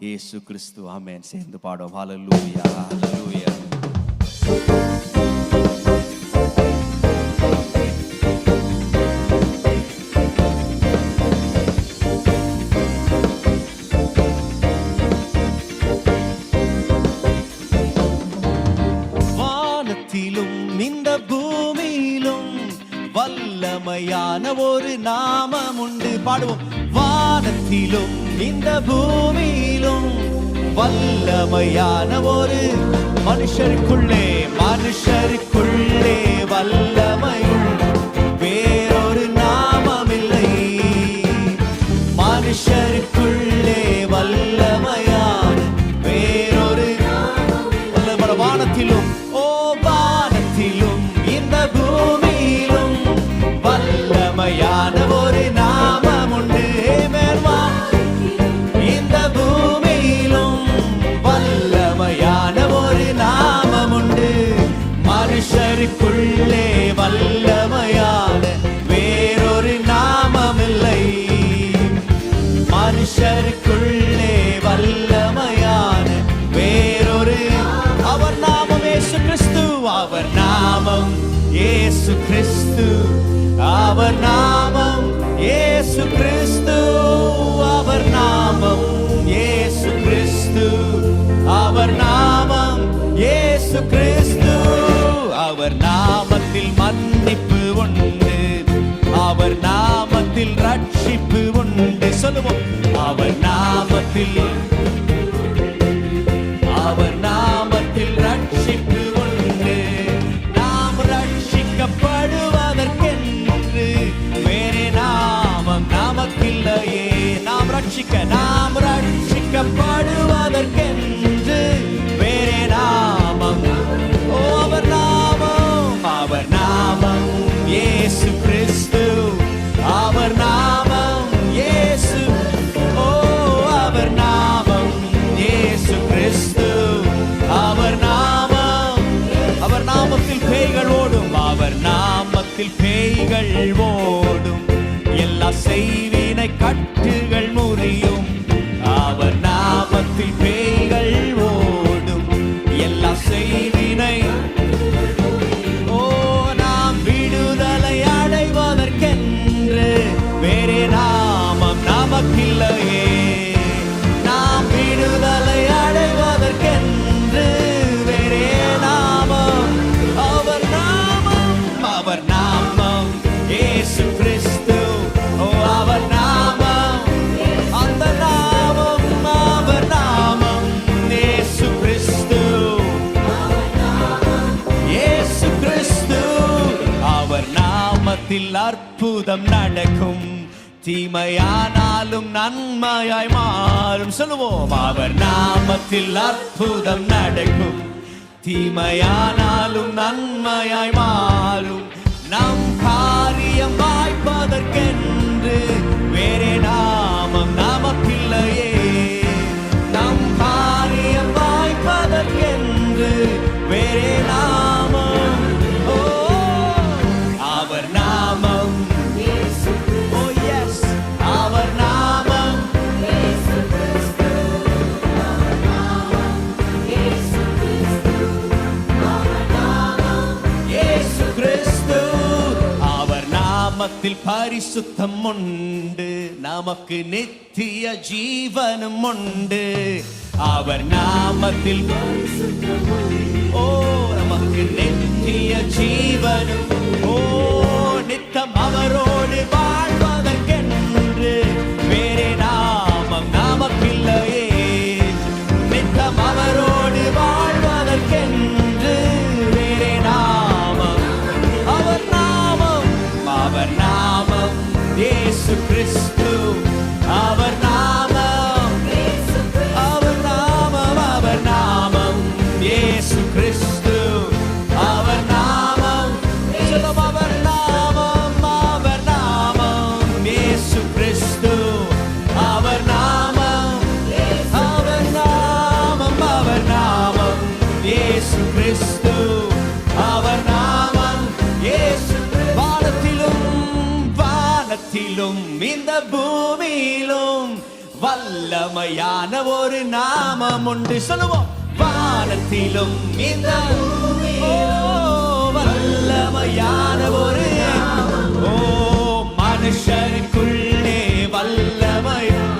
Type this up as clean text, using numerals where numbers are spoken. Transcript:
இயேசு கிறிஸ்து. ஆமென். சேர்ந்து பாடுவோம். ஹல்லேலூயா, ஹல்லேலூயா. இந்த பூமியிலும் வல்லமையான ஒரு நாமம் உண்டு. பாடுவோம். வானத்திலும் இந்த பூமியிலும் வல்லமையான ஒரு மனுஷருக்குள்ளே வல்லமையுள் வேறொரு நாமம் இல்லை. மனுஷருக்குள்ளே வல்லமையான வேறொரு வானத்திலும் பூமியிலும் வல்லமையான ஒரு நாமம் உண்டு. இந்த பூமியிலும் வல்லமையான ஒரு நாமம் உண்டு. மனுஷருக்குள்ளே வல்லமையான வேறொரு நாமம் இல்லை. மனுஷருக்குள்ளே வல்லமையான வேறொரு அவர் நாமம் இயேசு கிறிஸ்து. அவர் நாமம் இயேசு கிறிஸ்து. அவர் நாமம் இயேசு கிறிஸ்து. அவர் நாமம் இயேசு கிறிஸ்து. அவர் நாமம் இயேசு கிறிஸ்து. அவர் நாமத்தில் மன்னிப்பு உண்டு. அவர் நாமத்தில் ரட்சிப்பு உண்டு. சொல்லுவோம். அவர் நாமத்தில் ரட்சிப்பு உண்டு. நாம் ரட்சிக்கப்படுவதற்கென்று வேறே நாமம் நமக்கில்லையே. நாம் ரட்சிக்கப்படுவதற்கென்று வேறே நாமம். அவர் நாமம் இயேசு கிறிஸ்து. அவர் நாமம் இயேசு. அவர் நாமம் இயேசு கிறிஸ்து. அவர் நாமத்தில் பேய்கள் ஓடும். அவர் நாமத்தில் பேய்கள் ஓடும். எல்லா செய்வினை கட்டுகள் முறியும். அவர் நாமத்தில் பேய்கள் ஓடும். எல்லா செய்வினை நாம் விடுதலை அடைவதற்கென்று வேறே நாமம் நமக்கில்லையே. நாம் விடுதலை அடைவதற்கென்று வேறே நாமம். அவர் நாமம் இயேசு கிறிஸ்து. அவர் நாமம், அந்த நாமம், அவர் நாமம் இயேசு கிறிஸ்து. இயேசு கிறிஸ்து. அவர் நாமத்தில் அற்புதம் நடக்கும். தீமையானாலும் நன்மையாய் மாறும். சொல்லுவோம். அவர் நாமத்தில் அற்புதம் நடக்கும். தீமையானாலும் நன்மையாய் மாறும். நம் காரியம் வாய்ப்பதற்கென்று வேறே நாமம் நமக்கில்லையே. நம் காரியம் வாய்ப்பதற்கென்று வேறே நாமம். அவர் நாமம். அவர் நாமம் இயேசு கிறிஸ்து. அவர் நாமத்தில் பரிசுத்தம் உண்டு. நமக்கு நித்திய ஜீவனும் உண்டு. அவர் நாமத்தில் நமக்கு நித்திய ஜீவனும் நித்தம் அவரோடு வாழ்வதற்கென்று வேறே நாமம் நமக்கில்லையே. நித்தம் அவரோடு வாழ்வதற்கென்று வேறே நாமம். அவர் நாமம் இயேசு கிறிஸ்து. அவர் நாமம் இயேசு கிறிஸ்து. அவர் நாமம். அவர் நாமம் வல்லமையான ஒரு நாமம் உண்டு. சொல்லுவோம், வானத்திலும் இந்த வல்லமையான ஒரு மனுஷனுக்குள்ளே வல்லமையான